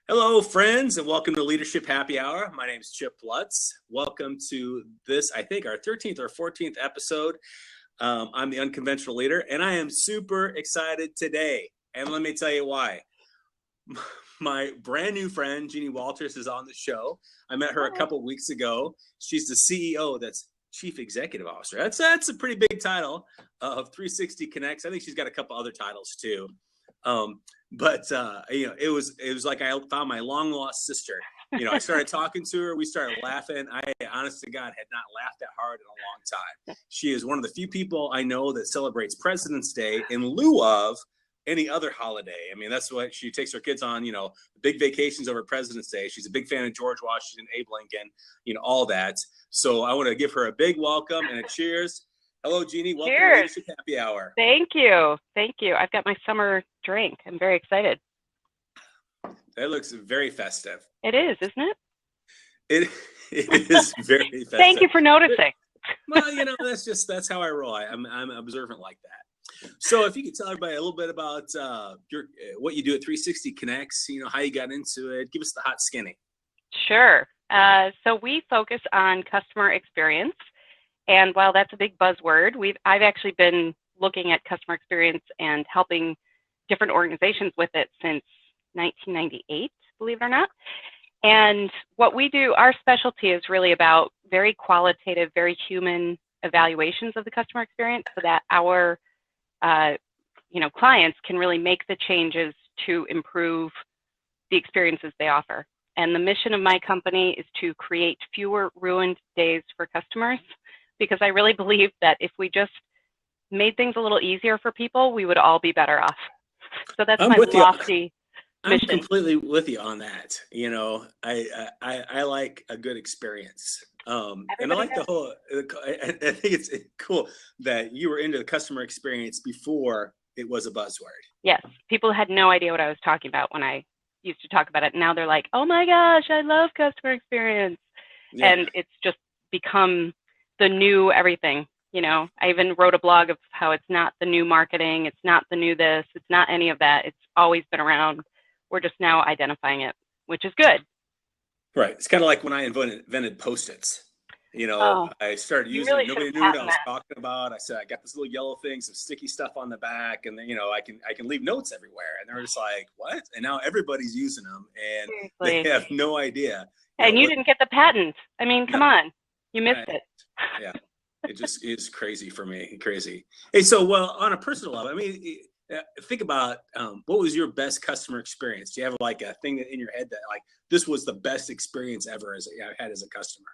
Hello, friends, and welcome to Leadership Happy Hour. My name is Chip Lutz. Welcome to this, I think, our 13th or 14th episode. I'm the unconventional leader, and I am super excited today. And let me tell you why. My brand new friend, Jeannie Walters, is on the show. I met her a couple of weeks ago. She's the CEO, that's Chief Executive Officer. That's a pretty big title of 360 Connects. I think she's got a couple other titles too. It was like I found my long lost sister. I started talking to her. We started laughing. I, honest to God, had not laughed that hard in a long time. She is one of the few people I know that celebrates President's Day in lieu of any other holiday. I mean, that's what she takes her kids on, big vacations over President's Day. She's a big fan of George Washington, Abe Lincoln, all that. So I want to give her a big welcome and a cheers. Hello, Jeannie. Welcome to Leadership Happy Hour. Thank you. Thank you. I've got my summer drink. I'm very excited. That looks very festive. It is, isn't it? It is very festive. Thank you for noticing. Well, that's how I roll. I'm observant like that. So if you could tell everybody a little bit about what you do at 360 Connects, how you got into it, give us the hot skinny. Sure. So we focus on customer experience. And while that's a big buzzword, I've actually been looking at customer experience and helping different organizations with it since 1998, believe it or not. And what we do, our specialty is really about very qualitative, very human evaluations of the customer experience so that our clients can really make the changes to improve the experiences they offer. And the mission of my company is to create fewer ruined days for customers, because I really believe that if we just made things a little easier for people, we would all be better off. So that's my lofty mission. I'm completely with you on that. I like a good experience. And I like the whole, I think it's cool that you were into the customer experience before it was a buzzword. Yes. People had no idea what I was talking about when I used to talk about it. Now they're like, oh my gosh, I love customer experience. Yeah. And it's just become the new everything. I even wrote a blog of how it's not the new marketing, it's not the new this, it's not any of that. It's always been around. We're just now identifying it, which is good. Right. It's kind of like when I invented Post-its. I started using it. Nobody knew what I was talking about. I said, I got this little yellow thing, some sticky stuff on the back, and then, I can leave notes everywhere. And they're just like, what? And now everybody's using them, and Seriously. They have no idea. And you didn't get the patent. I mean, come on. You missed it. Yeah. It just is crazy for me. Crazy. Hey, so, on a personal level, I mean, think about what was your best customer experience? Do you have like a thing in your head that like this was the best experience ever I had as a customer?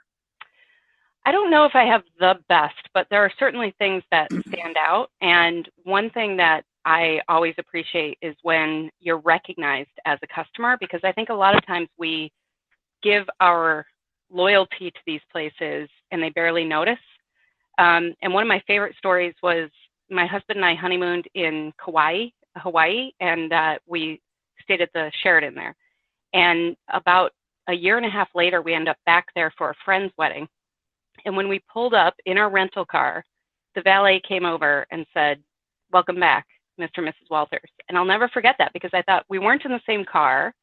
I don't know if I have the best, but there are certainly things that stand out. And one thing that I always appreciate is when you're recognized as a customer, because I think a lot of times we give our loyalty to these places and they barely notice. And one of my favorite stories was my husband and I honeymooned in Hawaii, and we stayed at the Sheraton there. And about a year and a half later, we ended up back there for a friend's wedding. And when we pulled up in our rental car, the valet came over and said, welcome back, Mr. and Mrs. Walters. And I'll never forget that, because I thought we weren't in the same car.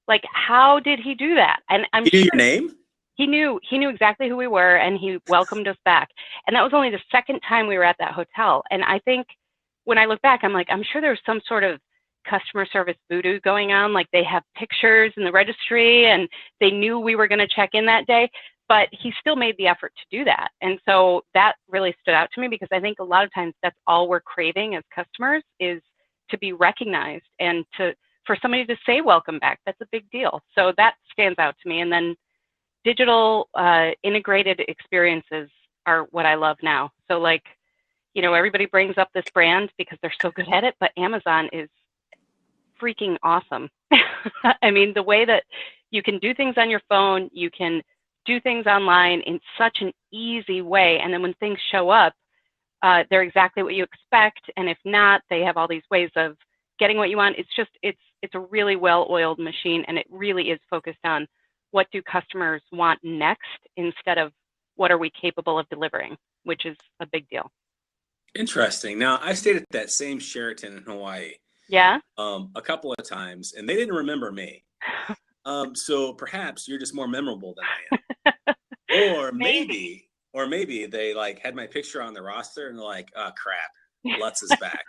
Like, how did he do that? And I'm sure your name? He knew exactly who we were, and he welcomed us back. And that was only the second time we were at that hotel. And I think when I look back, I'm like, I'm sure there's some sort of customer service voodoo going on. Like, they have pictures in the registry and they knew we were going to check in that day, but he still made the effort to do that. And so that really stood out to me, because I think a lot of times that's all we're craving as customers, is to be recognized and for somebody to say welcome back. That's a big deal. So that stands out to me. And then digital integrated experiences are what I love now. So like, everybody brings up this brand because they're so good at it, but Amazon is freaking awesome. I mean, the way that you can do things on your phone, you can do things online in such an easy way. And then when things show up, they're exactly what you expect. And if not, they have all these ways of getting what you want. It's a really well-oiled machine, and it really is focused on what do customers want next instead of what are we capable of delivering, which is a big deal. Interesting. Now, I stayed at that same Sheraton in Hawaii. Yeah. A couple of times, and they didn't remember me. So perhaps you're just more memorable than I am. Or Maybe. maybe they like had my picture on the roster and they're like, oh crap, Lutz is back.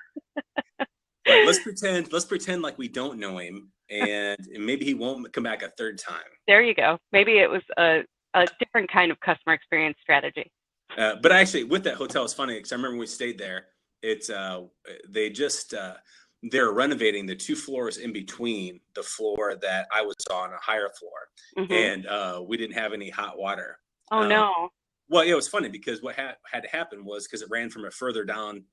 But let's pretend like we don't know him, and maybe he won't come back a third time. There you go. Maybe it was a different kind of customer experience strategy. But actually, with that hotel, it's funny because I remember when we stayed there. It's they just they're renovating the 2 floors in between the floor that I was on, a higher floor, and we didn't have any hot water. Oh no. Well, yeah, it was funny because what had to happen was because it ran from a further down.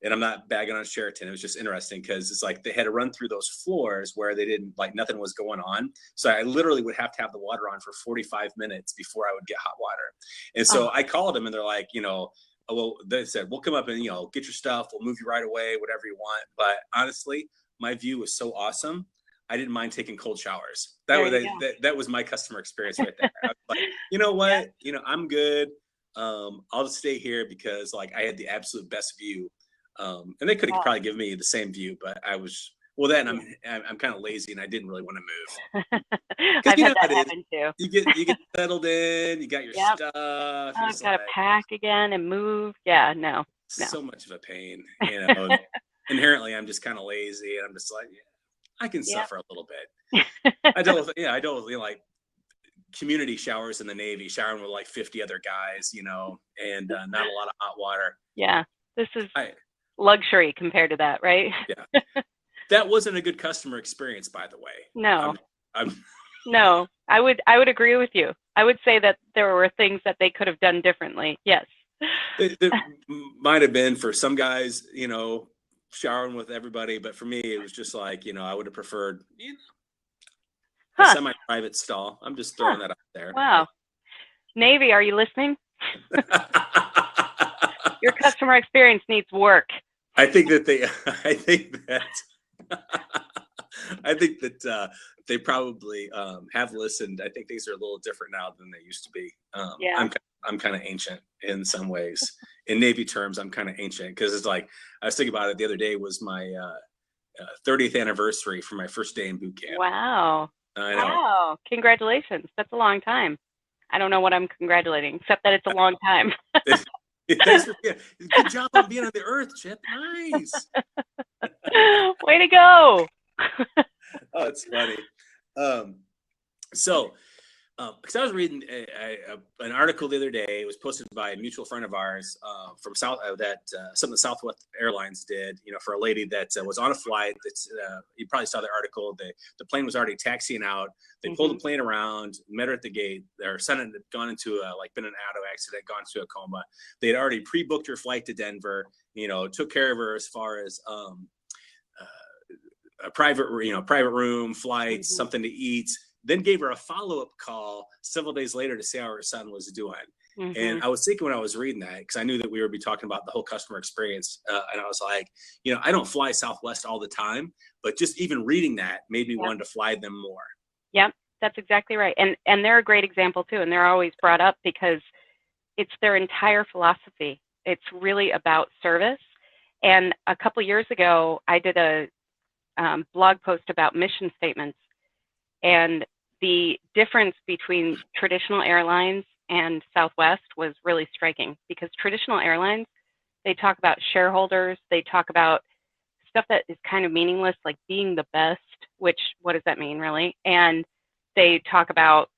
And I'm not bagging on Sheraton. It was just interesting because it's like they had to run through those floors where they didn't like nothing was going on. So I literally would have to have the water on for 45 minutes before I would get hot water. And so I called them and they're like, well, they said, we'll come up and, get your stuff. We'll move you right away, whatever you want. But honestly, my view was so awesome. I didn't mind taking cold showers. That was my customer experience right there. I was like, you know what? I'm good. I'll just stay here because like I had the absolute best view. And they could have probably given me the same view, but I was I'm kind of lazy and I didn't really want to move. I've had that happen too. You get settled in, you got your stuff. I've got to pack again and move. Yeah, no. So much of a pain, Inherently, I'm just kind of lazy, and I'm just like, I can suffer a little bit. I dealt with like community showers in the Navy, showering with like 50 other guys, and not a lot of hot water. Yeah, this is luxury compared to that, right? Yeah. That wasn't a good customer experience, by the way. No. No, I would agree with you. I would say that there were things that they could have done differently. Yes. It might have been for some guys, showering with everybody, but for me, it was just like, I would have preferred, a semi-private stall. I'm just throwing that out there. Wow. Navy, are you listening? Your customer experience needs work. I think that they probably have listened. I think things are a little different now than they used to be. I'm kind of ancient in some ways. In Navy terms, I'm kind of ancient because it's like I was thinking about it the other day. Was my 30th anniversary for my first day in boot camp. Wow! I know. Wow! Congratulations! That's a long time. I don't know what I'm congratulating, except that it's a long time. Thanks for good job on being on the earth, Chip. Nice. Way to go. Oh, it's funny. Because I was reading an article the other day. It was posted by a mutual friend of ours from something Southwest Airlines did, for a lady that was on a flight. You probably saw the article. The plane was already taxiing out. They pulled the plane around, met her at the gate. Their son had gone into been in an auto accident, gone into a coma. They had already pre-booked her flight to Denver. Took care of her as far as a private room, flights, something to eat. Then gave her a follow-up call several days later to see how her son was doing. And I was thinking when I was reading that, because I knew that we would be talking about the whole customer experience. And I was like, I don't fly Southwest all the time, but just even reading that made me want to fly them more. Yep, that's exactly right. And they're a great example too. And they're always brought up because it's their entire philosophy. It's really about service. And a couple years ago, I did a blog post about mission statements. And the difference between traditional airlines and Southwest was really striking because traditional airlines, they talk about shareholders, they talk about stuff that is kind of meaningless, like being the best, which what does that mean really? And they talk about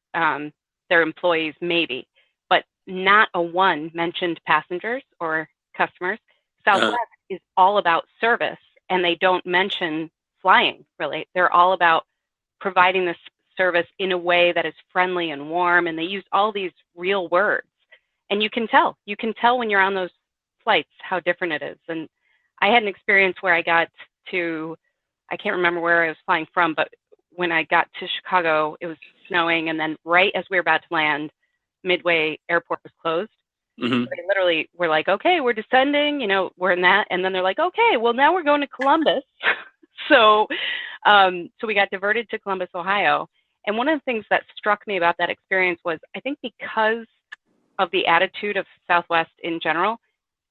their employees maybe, but not a one mentioned passengers or customers. Southwest is all about service and they don't mention flying really. They're all about providing this service in a way that is friendly and warm, and they use all these real words. And you can tell when you're on those flights how different it is. And I had an experience where I got to, I can't remember where I was flying from, but when I got to Chicago, it was snowing, and then right as we were about to land, Midway Airport was closed. They literally were like, okay, we're descending, we're in that, and then they're like, okay, well now we're going to Columbus. So we got diverted to Columbus, Ohio. And one of the things that struck me about that experience was, I think because of the attitude of Southwest in general,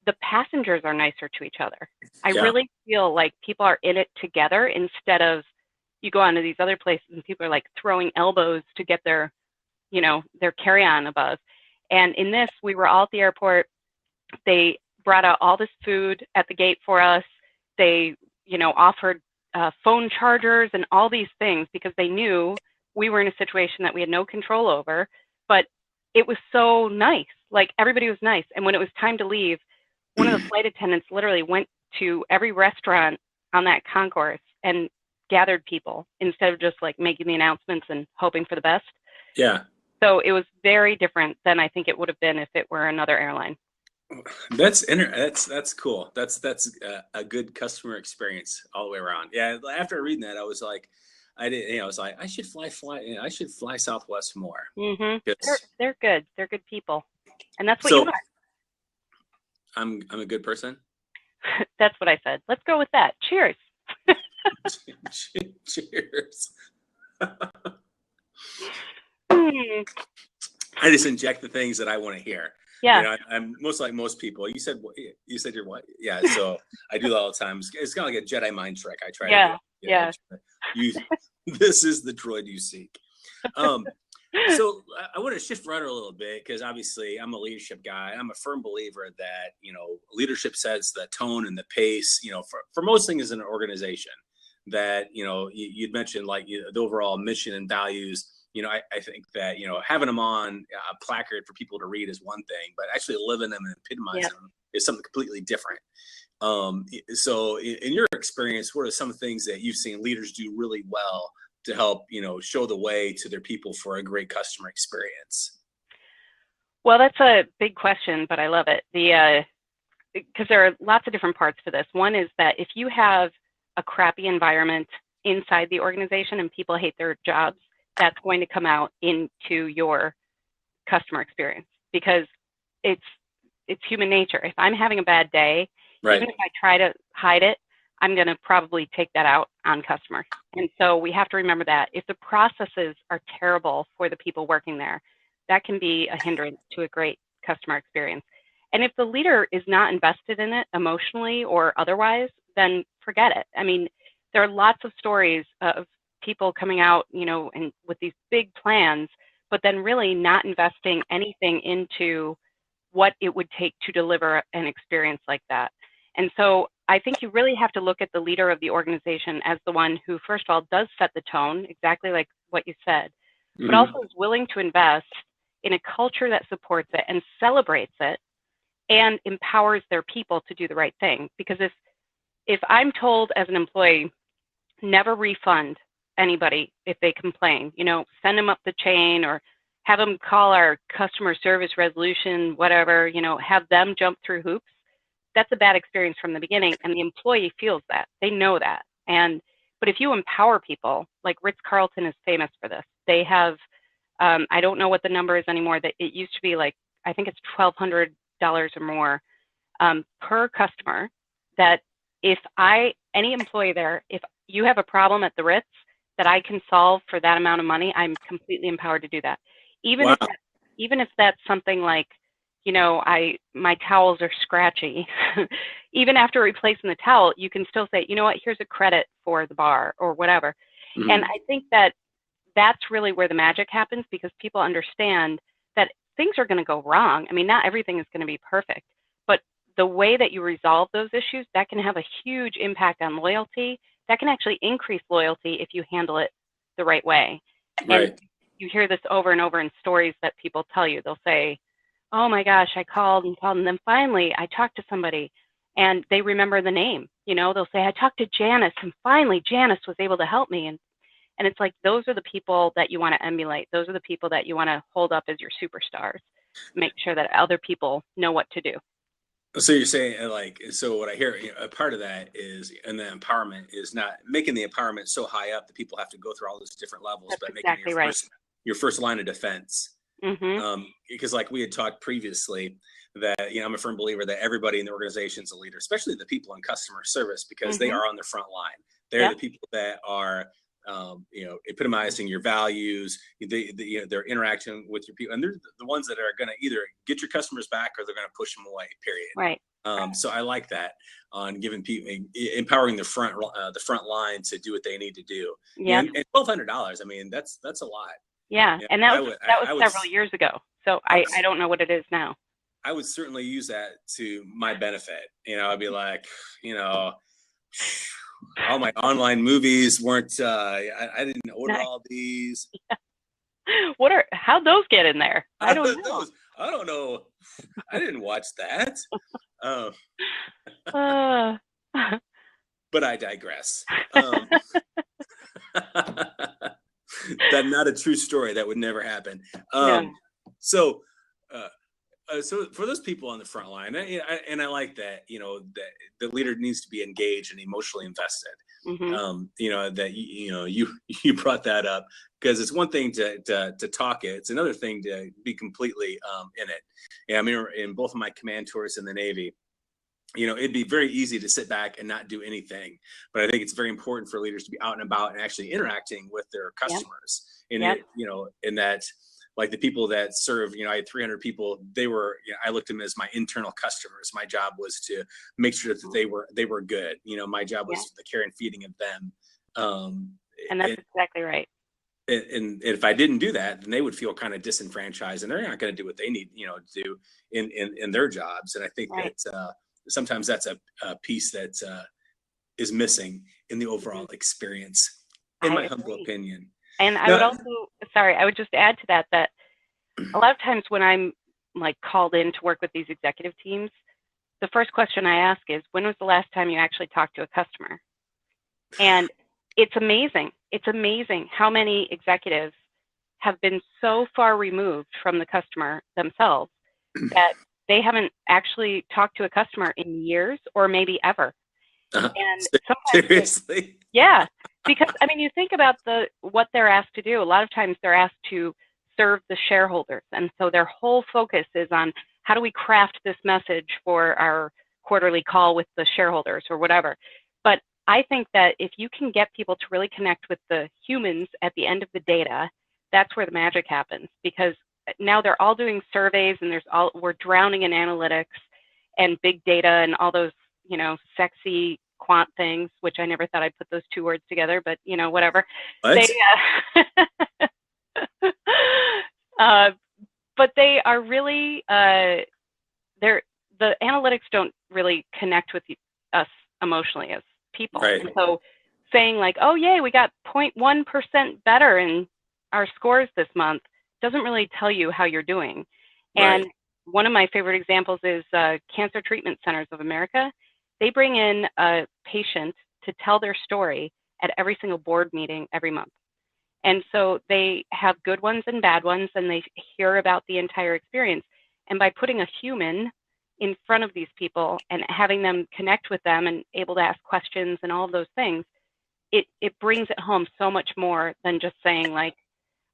the passengers are nicer to each other. I really feel like people are in it together instead of you go on to these other places and people are like throwing elbows to get their, their carry-on above. And in this, we were all at the airport. They brought out all this food at the gate for us. They, offered phone chargers and all these things because they knew we were in a situation that we had no control over. But it was so nice. Like, everybody was nice. And when it was time to leave, one of the flight attendants literally went to every restaurant on that concourse and gathered people instead of just like making the announcements and hoping for the best. Yeah. So it was very different than I think it would have been if it were another airline. That's cool. That's a good customer experience all the way around. Yeah. After reading that, I was like, I was like, I should fly Southwest more. Mm-hmm. They're good. They're good people, and that's what you are. I'm a good person. That's what I said. Let's go with that. Cheers. Cheers. I just inject the things that I want to hear. Yeah. I'm most like most people. You said you're what? Yeah. So I do that all the time. It's kind of like a Jedi mind trick. I try to do. Yeah. This is the droid you seek. So I want to shift right a little bit because obviously I'm a leadership guy. I'm a firm believer that, leadership sets the tone and the pace, for most things in an organization that, you'd mentioned like the overall mission and values. I think that, having them on a placard for people to read is one thing, but actually living them and epitomizing them is something completely different. So in your experience, what are some things that you've seen leaders do really well to help, show the way to their people for a great customer experience? Well, that's a big question, but I love it. Because there are lots of different parts to this. One is that if you have a crappy environment inside the organization and people hate their jobs, that's going to come out into your customer experience because it's human nature. If I'm having a bad day, even if I try to hide it, I'm going to probably take that out on customers. And so we have to remember that if the processes are terrible for the people working there, that can be a hindrance to a great customer experience. And if the leader is not invested in it emotionally or otherwise, then forget it. I mean, there are lots of stories of people coming out, and with these big plans, but then really not investing anything into what it would take to deliver an experience like that. And so I think you really have to look at the leader of the organization as the one who, first of all, does set the tone, exactly like what you said, but also is willing to invest in a culture that supports it and celebrates it and empowers their people to do the right thing. Because if I'm told as an employee, never refund anybody if they complain, send them up the chain or have them call our customer service resolution, whatever, have them jump through hoops, that's a bad experience from the beginning. And the employee feels that. They know that. But if you empower people, like Ritz-Carlton is famous for this. They have, I don't know what the number is anymore, that it used to be like, I think it's $1,200 or more per customer, that if any employee there, if you have a problem at the Ritz that I can solve for that amount of money, I'm completely empowered to do that. Even if that's something like, my towels are scratchy. Even after replacing the towel, you can still say, here's a credit for the bar or whatever. Mm-hmm. And I think that that's really where the magic happens because people understand that things are going to go wrong. I mean, not everything is going to be perfect, but the way that you resolve those issues, that can have a huge impact on loyalty. That can actually increase loyalty if you handle it the right way. Right. And you hear this over and over in stories that people tell you. They'll say, oh my gosh, I called, and then finally I talked to somebody and they remember the name. They'll say, I talked to Janice and finally Janice was able to help me. And it's like, those are the people that you want to emulate. Those are the people that you want to hold up as your superstars. Make sure that other people know what to do. So you're saying so what I hear, a part of that is, and the empowerment is not making the empowerment so high up that people have to go through all those different levels, That's but exactly making your first line of defense. Mm-hmm. Because like we had talked previously that, I'm a firm believer that everybody in the organization is a leader, especially the people in customer service, because they are on the front line. They're the people that are, epitomizing your values, they're interacting with your people, and they're the ones that are going to either get your customers back or they're going to push them away, period. Right. So I like that on giving people, empowering the front line to do what they need to do. Yes. And $1,200. I mean, that's a lot. Yeah. Yeah, And that was several years ago. So I don't know what it is now. I would certainly use that to my benefit. I'd be like, all my online movies weren't, I didn't order all these. How'd those get in there? I don't know. I don't know. I didn't watch that. But I digress. That's not a true story. That would never happen. So for those people on the front line, and I like that, that the leader needs to be engaged and emotionally invested. That you brought that up, because it's one thing to talk it. It's another thing to be completely in it. Yeah, I mean, in both of my command tours in the Navy, it'd be very easy to sit back and not do anything. But I think it's very important for leaders to be out and about and actually interacting with their customers. And in that, like the people that serve, I had 300 people. They were, I looked at them as my internal customers. My job was to make sure that they were good. My job was the care and feeding of them. And that's exactly right. And if I didn't do that, then they would feel kind of disenfranchised, and they're not going to do what they need, to do in their jobs. And I think that sometimes that's a piece that is missing in the overall experience, in my humble opinion. And I would just add to that a lot of times when I'm like called in to work with these executive teams, the first question I ask is, when was the last time you actually talked to a customer? And it's amazing. It's amazing how many executives have been so far removed from the customer themselves that they haven't actually talked to a customer in years or maybe ever. And seriously? Yeah. Because, I mean, you think about what they're asked to do. A lot of times they're asked to serve the shareholders. And so their whole focus is on how do we craft this message for our quarterly call with the shareholders or whatever. But I think that if you can get people to really connect with the humans at the end of the data, that's where the magic happens. Because now they're all doing surveys and we're drowning in analytics and big data and all those, sexy quant things, which I never thought I'd put those two words together, but whatever. What? But they are really, the analytics don't really connect with us emotionally as people. Right. And so saying like, oh, yay, we got 0.1% better in our scores this month doesn't really tell you how you're doing. Right. And one of my favorite examples is Cancer Treatment Centers of America. They bring in a patient to tell their story at every single board meeting every month. And so they have good ones and bad ones, and they hear about the entire experience. And by putting a human in front of these people and having them connect with them and able to ask questions and all of those things, it brings it home so much more than just saying like,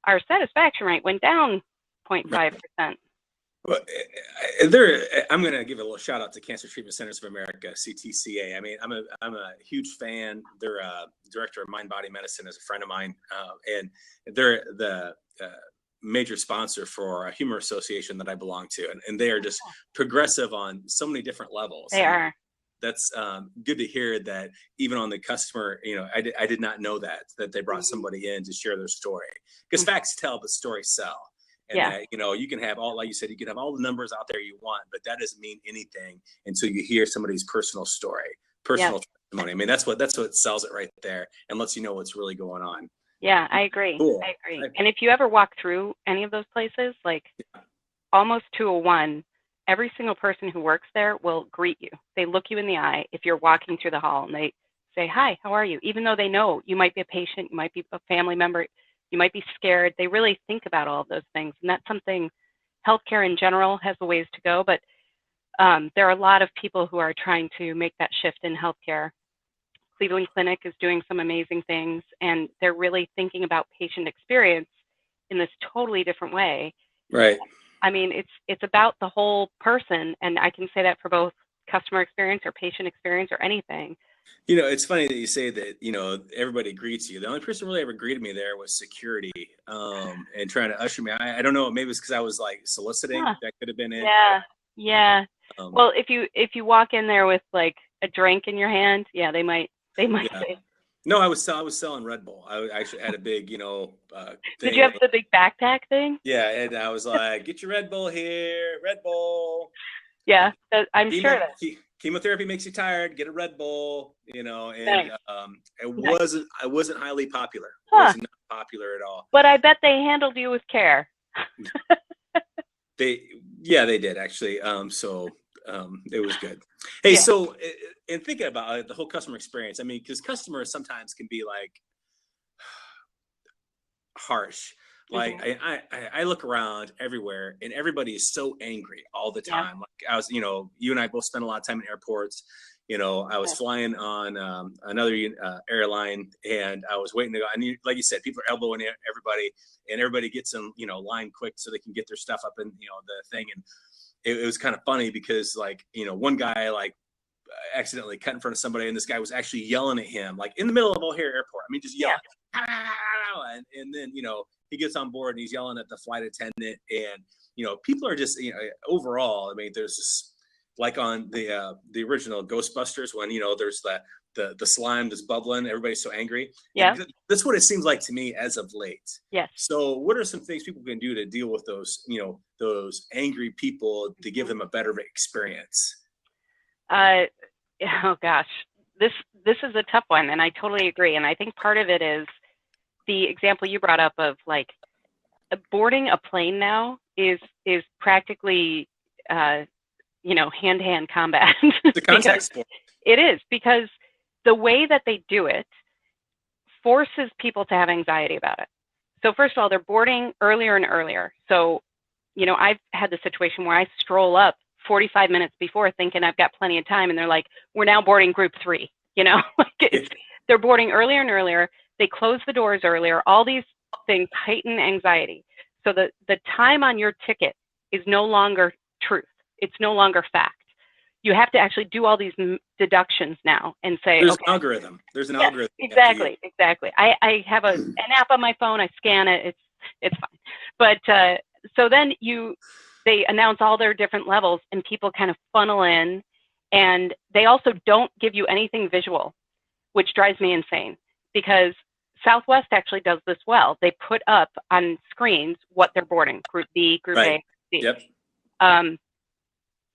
our satisfaction rate went down 0.5%. Well, I'm going to give a little shout out to Cancer Treatment Centers of America, CTCA. I mean, I'm a huge fan. Their director of mind body medicine is a friend of mine, and they're the major sponsor for a humor association that I belong to, and they are just progressive on so many different levels. They are. That's good to hear that even on the customer, I did not know that they brought somebody in to share their story, because facts tell, but stories sell. And that, you can have all, like you said, you can have all the numbers out there you want, but that doesn't mean anything until you hear somebody's personal story, personal testimony. I mean, that's what sells it right there and lets you know what's really going on. Yeah, I agree. Cool. I agree. And if you ever walk through any of those places, like almost to a one, every single person who works there will greet you. They look you in the eye if you're walking through the hall, and they say, hi, how are you? Even though they know you might be a patient, you might be a family member, you might be scared. They really think about all of those things. And that's something healthcare in general has a ways to go, but there are a lot of people who are trying to make that shift in healthcare. Cleveland Clinic is doing some amazing things, and they're really thinking about patient experience in this totally different way. Right. I mean, it's about the whole person, and I can say that for both customer experience or patient experience or anything. It's funny that you say that, everybody greets you. The only person who really ever greeted me there was security, and trying to usher me. I don't know, maybe it's because I was like soliciting. That could have been it. Yeah. Um, Well, if you walk in there with like a drink in your hand, yeah, they might yeah. say. No, I was selling Red Bull. I actually had a big, Did you thing. have the big backpack thing? Yeah, and I was like, "Get your Red Bull here, Red Bull. Yeah, I'm sure Chemo, that. chemotherapy makes you tired. Get a Red Bull." And Nice. it Nice. wasn't. I wasn't highly popular. Huh. Was not popular at all. But I bet they handled you with care. They, yeah, they did actually. It was good. Hey, Yeah. so in thinking about the whole customer experience, I mean, because customers sometimes can be like harsh. Like Hmm. I look around everywhere and everybody is so angry all the Yeah. time. Like you and I both spend a lot of time in airports. I was Yeah. flying on another airline and I was waiting to go. I mean, like you said, people are elbowing everybody and everybody gets in, line quick so they can get their stuff up in, the thing. And it was kind of funny because like, one guy like accidentally cut in front of somebody and this guy was actually yelling at him like in the middle of O'Hare Airport. I mean, just Yeah. yelling. And then he gets on board and he's yelling at the flight attendant and people are just overall. I mean, there's this like on the original Ghostbusters when there's the slime that's bubbling, everybody's so angry. Yeah. That's what it seems like to me as of late. Yes. So what are some things people can do to deal with those angry people to give them a better experience? Oh gosh, this is a tough one, and I totally agree. And I think part of it is the example you brought up of like boarding a plane now is practically hand-to-hand combat. The contact sport. It is, because the way that they do it forces people to have anxiety about it. So first of all, they're boarding earlier and earlier. So I've had the situation where I stroll up 45 minutes before thinking I've got plenty of time, and they're like, we're now boarding group 3, they're boarding earlier and earlier. They close the doors earlier. All these things heighten anxiety. So the time on your ticket is no longer truth. It's no longer fact. You have to actually do all these deductions now and say, There's okay. an algorithm. There's an Yes, algorithm. exactly. I have an app on my phone. I scan it. It's fine. But so then they announce all their different levels and people kind of funnel in, and they also don't give you anything visual, which drives me insane because Southwest actually does this well. They put up on screens what they're boarding, group B, group Right. A, C. Yep.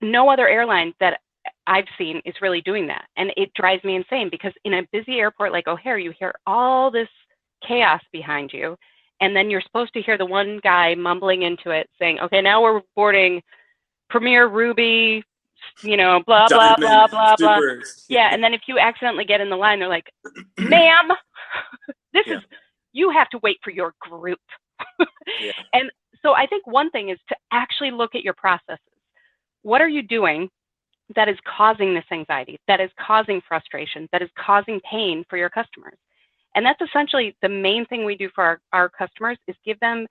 No other airline that I've seen is really doing that. And it drives me insane because in a busy airport like O'Hare, you hear all this chaos behind you. And then you're supposed to hear the one guy mumbling into it saying, okay, now we're boarding Premier Ruby, blah, blah, Diamond, blah, blah, blah. super. Yeah. And then if you accidentally get in the line, they're like, ma'am, you have to wait for your group. Yeah. And so I think one thing is to actually look at your processes. What are you doing that is causing this anxiety, that is causing frustration, that is causing pain for your customers? And that's essentially the main thing we do for our customers is give them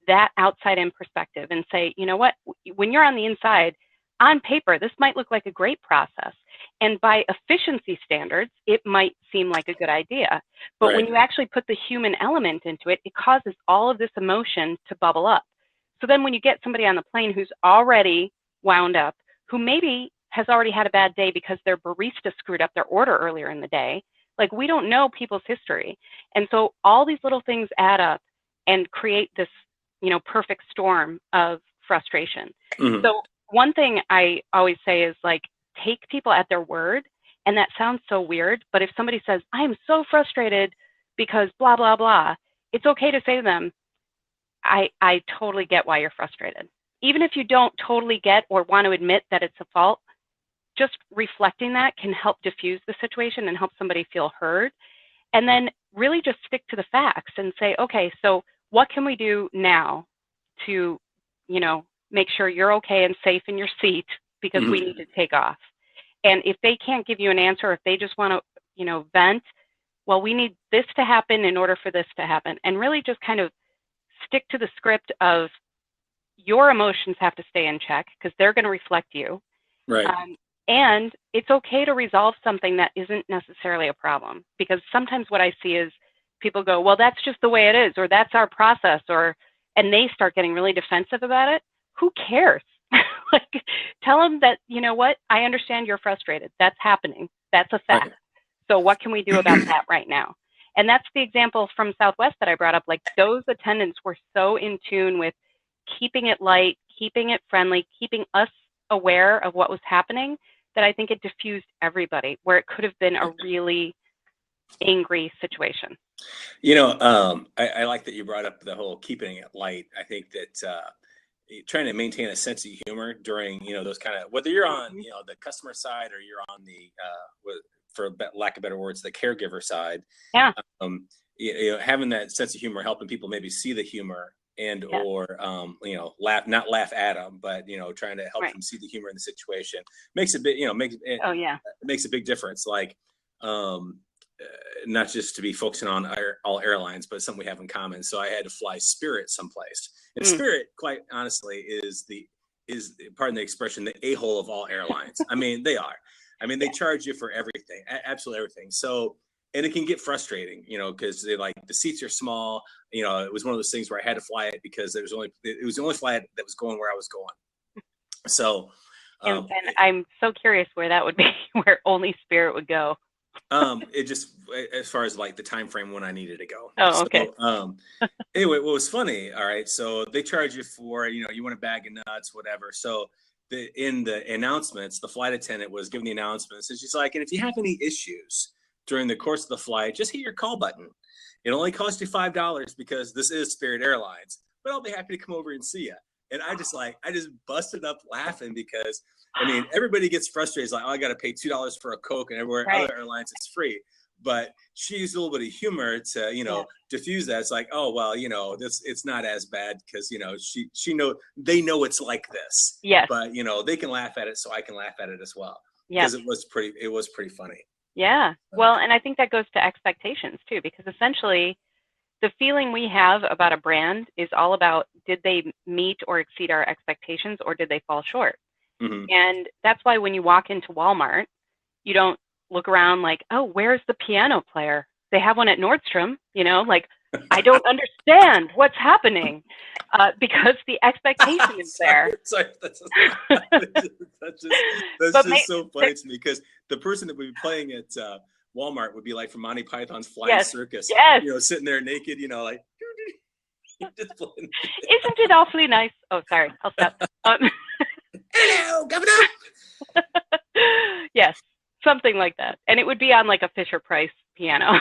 that outside-in perspective and say, you know what, when you're on the inside, on paper, this might look like a great process. And by efficiency standards, it might seem like a good idea. But when you actually put the human element into it, it causes all of this emotion to bubble up. So then when you get somebody on the plane who's already wound up, who maybe has already had a bad day because their barista screwed up their order earlier in the day, like we don't know people's history. And so all these little things add up and create this, perfect storm of frustration. Mm-hmm. So one thing I always say is like, take people at their word. And that sounds so weird, but if somebody says, I am so frustrated because blah, blah, blah, it's okay to say to them, I totally get why you're frustrated. Even if you don't totally get or want to admit that it's a fault, just reflecting that can help diffuse the situation and help somebody feel heard. And then really just stick to the facts and say, okay, so what can we do now to, make sure you're okay and safe in your seat because we need to take off. And if they can't give you an answer, if they just want to, vent, well, we need this to happen in order for this to happen. And really just kind of stick to the script of your emotions have to stay in check because they're going to reflect you. Right. And it's okay to resolve something that isn't necessarily a problem, because sometimes what I see is people go, well, that's just the way it is, or that's our process, and they start getting really defensive about it. Who cares? Like, tell them that, you know what, I understand you're frustrated. That's happening. That's a fact. Right. So what can we do about that right now? And that's the example from Southwest that I brought up. Like, those attendants were so in tune with keeping it light, keeping it friendly, keeping us aware of what was happening, that I think it diffused everybody, where it could have been a really angry situation. I like that you brought up the whole keeping it light. I think that trying to maintain a sense of humor during, those kind of, whether you're on, the customer side or you're on the, for lack of better words, the caregiver side. Yeah. Having that sense of humor, helping people maybe see the humor and Yeah. or not laugh at them, but trying to help Right. them see the humor in the situation makes a bit Oh yeah. makes a big difference. Like not just to be focusing on all airlines, but something we have in common. So I had to fly Spirit someplace, and Spirit, quite honestly, is pardon the expression, the a-hole of all airlines. I mean, they are. I mean, they charge you for everything, absolutely everything. So, and it can get frustrating, because the seats are small. It was one of those things where I had to fly it because it was the only flight that was going where I was going. So, and I'm so curious where that would be, where only Spirit would go. It just, as far as like the time frame when I needed to go. Oh, okay. So, anyway, what was funny, all right, so they charge you for, you want a bag of nuts, whatever. So in the announcements, the flight attendant was giving the announcements, and she's like, and if you have any issues during the course of the flight, just hit your call button. It only costs you $5 because this is Spirit Airlines, but I'll be happy to come over and see you. And I just busted up laughing because, I mean, everybody gets frustrated. It's like, oh, I got to pay $2 for a Coke, and everywhere Right. other airlines it's free. But she used a little bit of humor to, diffuse that. It's like, oh, well, it's not as bad because, they know it's like this. Yes. But, they can laugh at it, so I can laugh at it as well. Yes. Because it was pretty funny. Yeah. Well, and I think that goes to expectations too, because essentially the feeling we have about a brand is all about, did they meet or exceed our expectations, or did they fall short? Mm-hmm. And that's why when you walk into Walmart, you don't look around like, oh, where's the piano player? They have one at Nordstrom, like, I don't understand what's happening, because the expectation is there. Sorry, that's just so funny to me, because the person that would be playing at Walmart would be like from Monty Python's Flying Circus, sitting there naked, like. Isn't it awfully nice? Oh, sorry, I'll stop. Hello, Governor. Yes, something like that, and it would be on like a Fisher Price piano,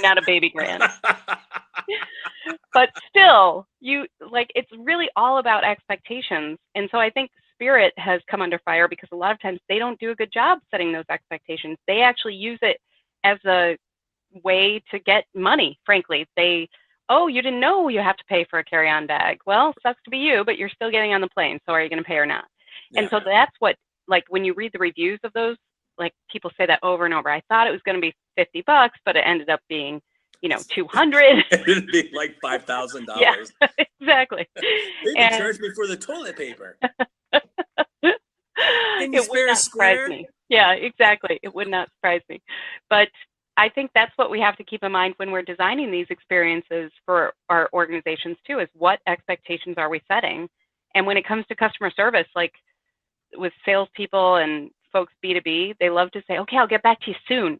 not a baby grand. But still, it's really all about expectations, and so I think Spirit has come under fire because a lot of times they don't do a good job setting those expectations. They actually use it as a way to get money, frankly. Oh, you didn't know you have to pay for a carry-on bag. Well, sucks to be you, but you're still getting on the plane, so are you going to pay or not? Yeah. And so that's what, when you read the reviews of those, people say that over and over. I thought it was going to be $50, but it ended up being, $200. It'd be like $5,000. Yeah, exactly. They charged me for the toilet paper. It would not surprise me. Yeah, exactly. It would not surprise me. But I think that's what we have to keep in mind when we're designing these experiences for our organizations too, is what expectations are we setting? And when it comes to customer service, like with salespeople and folks B2B, they love to say, okay, I'll get back to you soon.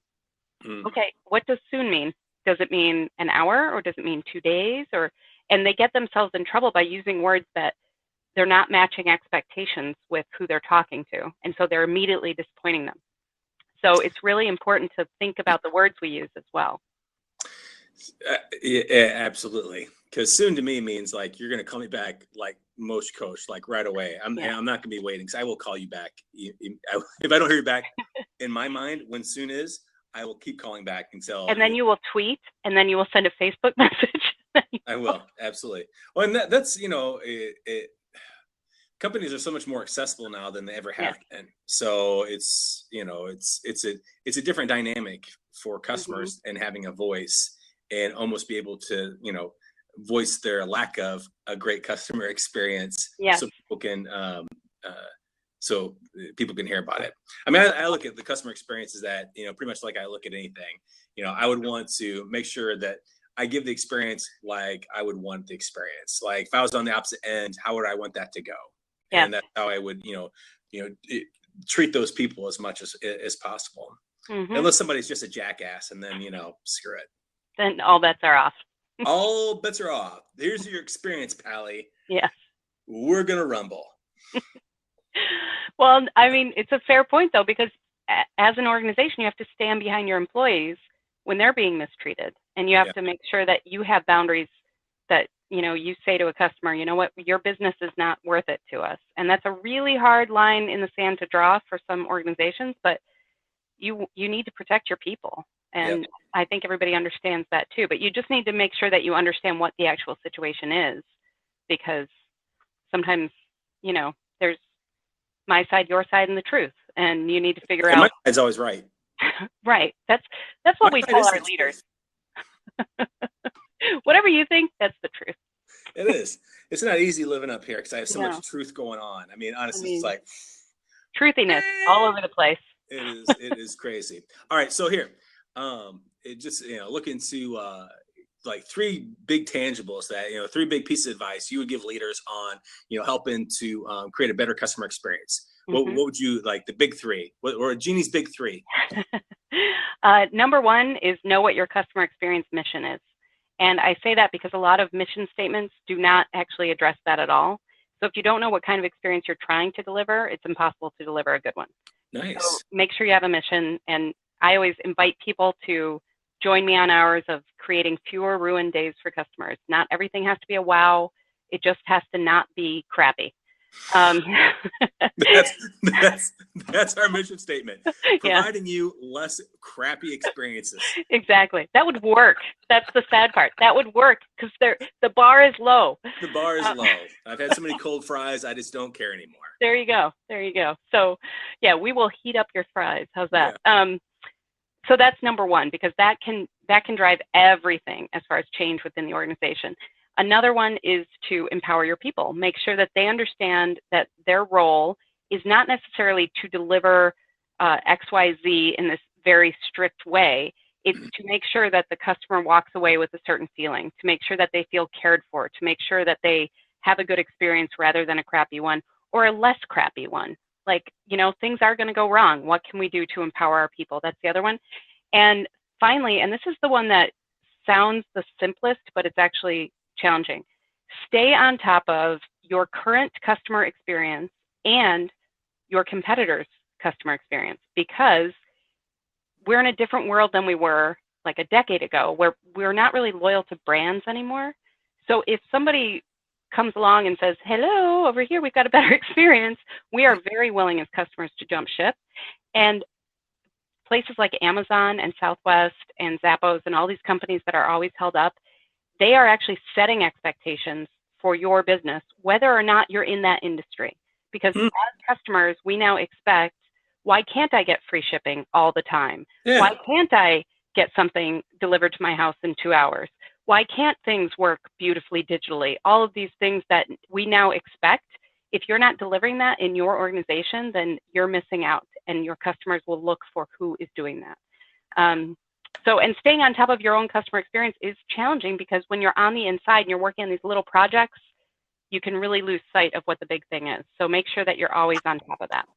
Okay, what does soon mean? Does it mean an hour, or does it mean 2 days? And they get themselves in trouble by using words that they're not matching expectations with who they're talking to. And so they're immediately disappointing them. So it's really important to think about the words we use as well. Yeah, absolutely. Because soon to me means like you're going to call me back like most coach, like right away. I'm not going to be waiting, because I will call you back. If I don't hear you back, in my mind, when soon is, I will keep calling back until. And then you will tweet, and then you will send a Facebook message. I will, absolutely. Well, and that's, companies are so much more accessible now than they ever have been. So it's, it's a different dynamic for customers and having a voice and almost be able to, voice their lack of a great customer experience. So people can hear about it. I mean, I look at the customer experience as that, pretty much like I look at anything. I would want to make sure that I give the experience like I would want the experience. Like if I was on the opposite end, how would I want that to go? Yeah. And that's how I would, treat those people as much as possible. Mm-hmm. Unless somebody's just a jackass, and then, screw it. Then all bets are off. All bets are off. Here's your experience, Pally. Yes. We're going to rumble. Well, I mean, it's a fair point, though, because as an organization, you have to stand behind your employees when they're being mistreated. And you have to make sure that you have boundaries that, you say to a customer, you know what, your business is not worth it to us. And that's a really hard line in the sand to draw for some organizations, but you need to protect your people. And I think everybody understands that too. But you just need to make sure that you understand what the actual situation is, because sometimes, there's my side, your side, and the truth. And you need to figure out. My side's always right. Right. That's what we tell our leaders. Whatever you think, that's the truth. It is. It's not easy living up here because I have so much truth going on. I mean, honestly, it's like truthiness all over the place. It is crazy. All right, so here, it just look into like three big tangibles that three big pieces of advice you would give leaders on helping to create a better customer experience. What would you like, the big three, or Jeannie's big three? Number one is know what your customer experience mission is. And I say that because a lot of mission statements do not actually address that at all. So if you don't know what kind of experience you're trying to deliver, it's impossible to deliver a good one. Nice. So make sure you have a mission. And I always invite people to join me on hours of creating fewer ruined days for customers. Not everything has to be a wow. It just has to not be crappy. That's our mission statement. Providing you less crappy experiences. Exactly. That would work. That's the sad part. That would work because the bar is low. The bar is low. I've had so many cold fries, I just don't care anymore. There you go. So yeah, we will heat up your fries. How's that? Yeah. So that's number one, because that can drive everything as far as change within the organization. Another one is to empower your people. Make sure that they understand that their role is not necessarily to deliver XYZ in this very strict way. It's to make sure that the customer walks away with a certain feeling, to make sure that they feel cared for, to make sure that they have a good experience rather than a crappy one or a less crappy one. Like, things are going to go wrong. What can we do to empower our people? That's the other one. And finally, and this is the one that sounds the simplest, but it's actually challenging. Stay on top of your current customer experience and your competitors' customer experience, because we're in a different world than we were like a decade ago, where we're not really loyal to brands anymore. So if somebody comes along and says, hello, over here, we've got a better experience, we are very willing as customers to jump ship. And places like Amazon and Southwest and Zappos and all these companies that are always held up, they are actually setting expectations for your business, whether or not you're in that industry. Because as customers, we now expect, why can't I get free shipping all the time? Yeah. Why can't I get something delivered to my house in 2 hours? Why can't things work beautifully digitally? All of these things that we now expect. If you're not delivering that in your organization, then you're missing out, and your customers will look for who is doing that. And staying on top of your own customer experience is challenging, because when you're on the inside and you're working on these little projects, you can really lose sight of what the big thing is. So make sure that you're always on top of that.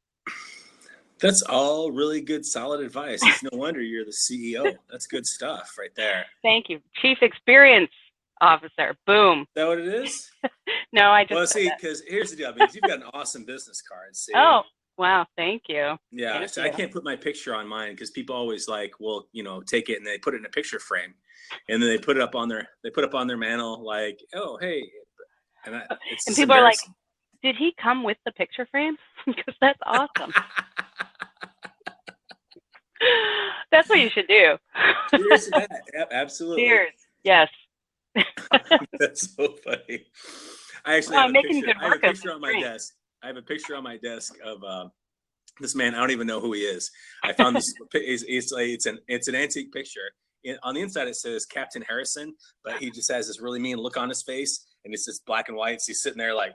That's all really good, solid advice. It's no wonder you're the CEO. That's good stuff right there. Thank you. Chief Experience Officer. Boom. Is that what it is? No, I just. Well, see, because here's the deal. I mean, you've got an awesome business card. See? Oh, wow. Thank you. Yeah. Thank so you. I can't put my picture on mine because people always take it and they put it in a picture frame, and then they put it up on their mantle, like, oh, hey. And people are like, did he come with the picture frame? Because that's awesome. That's what you should do. Cheers to that. Yep, absolutely. Cheers. Yes. That's so funny. I actually have a picture on my desk. I have a picture on my desk of this man. I don't even know who he is. I found this. It's an antique picture. On the inside, it says Captain Harrison, but he just has this really mean look on his face, and it's just black and white. So he's sitting there like.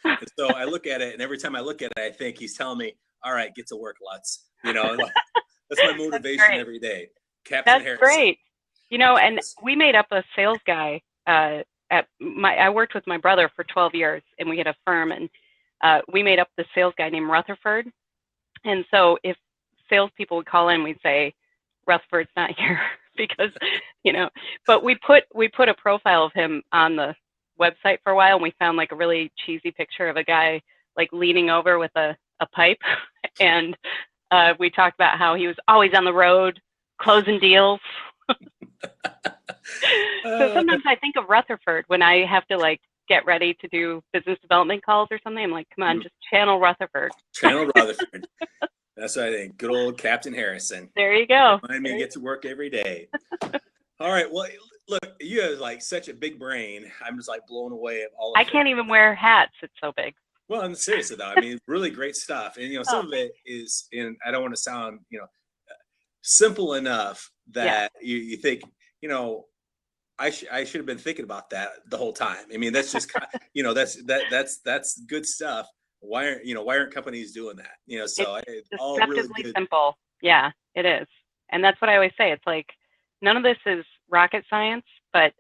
And so I look at it, and every time I look at it, I think he's telling me, "All right, get to work, Lutz." That's my motivation every day. Captain Harrison. That's great. And we made up a sales guy. I worked with my brother for 12 years, and we had a firm, and we made up the sales guy named Rutherford. And so if salespeople would call in, we'd say, Rutherford's not here because, but we put a profile of him on the website for a while, and we found like a really cheesy picture of a guy like leaning over with a pipe. And we talked about how he was always on the road closing deals. So sometimes I think of Rutherford when I have to like get ready to do business development calls or something. I'm like, come on, just channel Rutherford. Channel Rutherford. That's what I think. Good old Captain Harrison. There you go. Remind me to get to work every day. All right. Well, look, you have like such a big brain. I'm just like blown away at all of it. I can't even wear hats. It's so big. Well, I'm serious though. I mean, really great stuff. And, some of it is I don't want to sound, simple enough that you think, I should have been thinking about that the whole time. I mean, that's just, that's good stuff. Why aren't companies doing that? So it's all really good. Simple. Yeah, it is. And that's what I always say. It's like, none of this is rocket science, but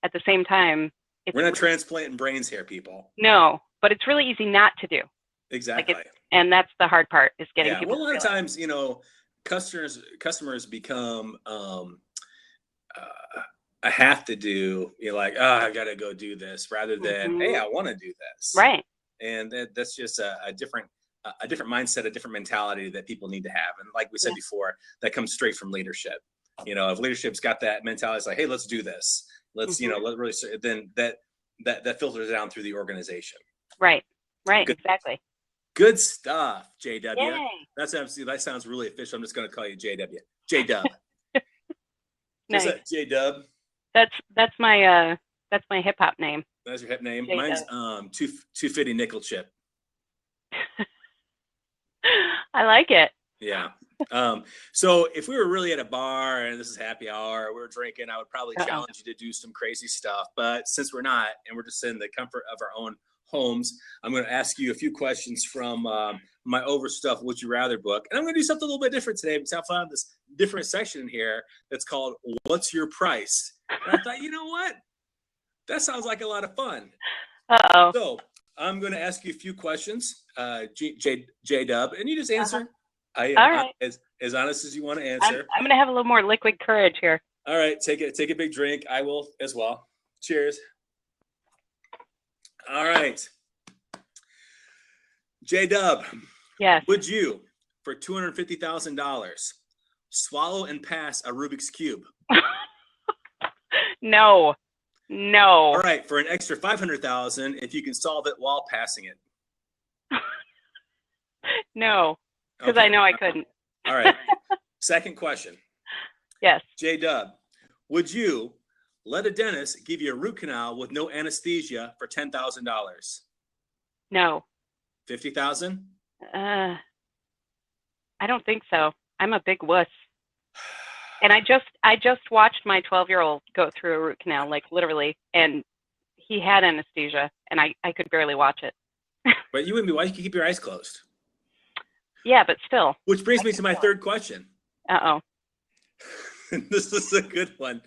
at the same time, we're not transplanting brains here, people. No, but it's really easy not to do. Exactly. And that's the hard part, is getting people. Well, a lot of times, customers become a have to do. You're like, oh, I got to go do this, rather than, hey, I want to do this. Right. And that's just a different mindset, a different mentality that people need to have. And like we said before, that comes straight from leadership. If leadership's got that mentality, it's like, hey, let's do this. Let's, let really, then that filters down through the organization. Right. Exactly. Good stuff, JW. Yay. That sounds really official. I'm just going to call you JW. J-Dub. Nice. What's that, J-Dub? That's my hip hop name. That's your hip name. J-Dub. Mine's 250 Nickel Chip. I like it. Yeah. So if we were really at a bar and this is happy hour, we're drinking, I would probably challenge you to do some crazy stuff. But since we're not, and we're just in the comfort of our own homes, I'm going to ask you a few questions from my Overstuffed Would You Rather book. And I'm going to do something a little bit different today, because I found this different section in here that's called What's Your Price? And I thought, you know what? That sounds like a lot of fun. Uh-oh. So I'm going to ask you a few questions, J-Dub, and you just answer. All right. As honest as you want to answer. I'm going to have a little more liquid courage here. All right. Take a big drink. I will as well. Cheers. All right. J-Dub. Yes. Would you, for $250,000, swallow and pass a Rubik's Cube? No. All right. For an extra $500,000, if you can solve it while passing it. No. Because I know I couldn't. All right. Second question. Yes. J-Dub, would you let a dentist give you a root canal with no anesthesia for $10,000? No. $50,000? I don't think so. I'm a big wuss. And I just watched my 12-year-old go through a root canal, like literally, and he had anesthesia, and I could barely watch it. But you wouldn't be. Why you keep your eyes closed? Yeah, but still. Which brings me to my third question. Uh-oh. This is a good one.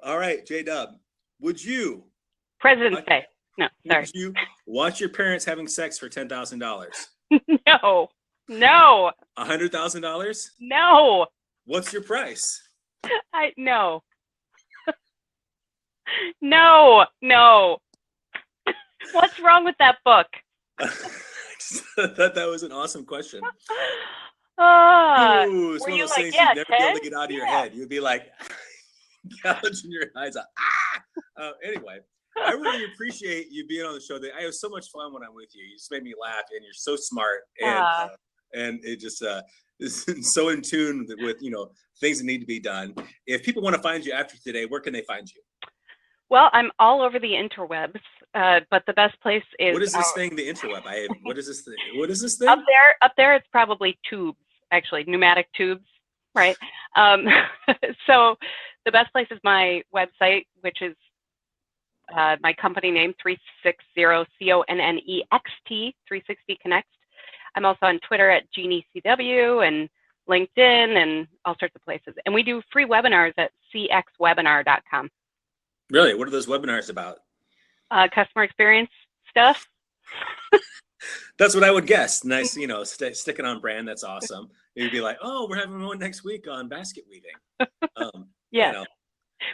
All right, J-Dub. Would you? President's Day. No, sorry. Would you watch your parents having sex for $10,000? No. No. $100,000? No. What's your price? No. No. What's wrong with that book? I thought that was an awesome question. Ooh, it's one of those things you'd never be able to get out of your head. You'd be like, gouging your eyes out. Anyway, I really appreciate you being on the show. I have so much fun when I'm with you. You just made me laugh, and you're so smart, and it just is so in tune with things that need to be done. If people want to find you after today, where can they find you? Well, I'm all over the interwebs, but the best place is. What is this thing? The interweb. What is this thing? What is this thing? Up there, it's probably tubes. Actually, pneumatic tubes, right? So the best place is my website, which is my company name, 360 CONNEXT 360 Connect. I'm also on Twitter at Jeannie CW and LinkedIn and all sorts of places. And we do free webinars at cxwebinar.com. Really? What are those webinars about? Customer experience stuff. That's what I would guess. Nice, sticking on brand. That's awesome. You'd be like, oh, we're having one next week on basket weaving. Yeah.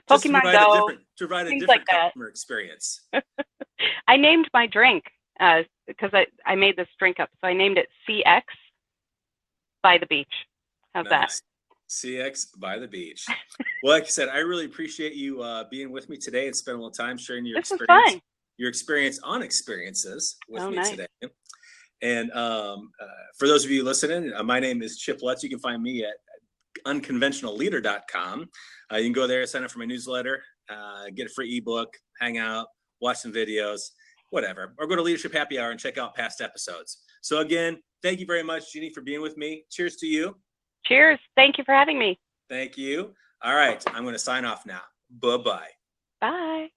Just to Pokemon provide Go, a things different like that. customer experience. I named my drink because I made this drink up. So I named it CX by the beach. How's that? CX by the beach. Well, like I said, I really appreciate you being with me today and spending a little time sharing your This was experience, fun. your experience on experiences with me Nice. today. And for those of you listening, my name is Chip Lutz. You can find me at unconventionalleader.com. You can go there, sign up for my newsletter, get a free ebook, hang out, watch some videos, whatever, or go to Leadership Happy Hour and check out past episodes. So again, thank you very much, Jeannie, for being with me. Cheers to you. Cheers. Thank you for having me. Thank you. All right, I'm going to sign off now. Bye-bye. Bye.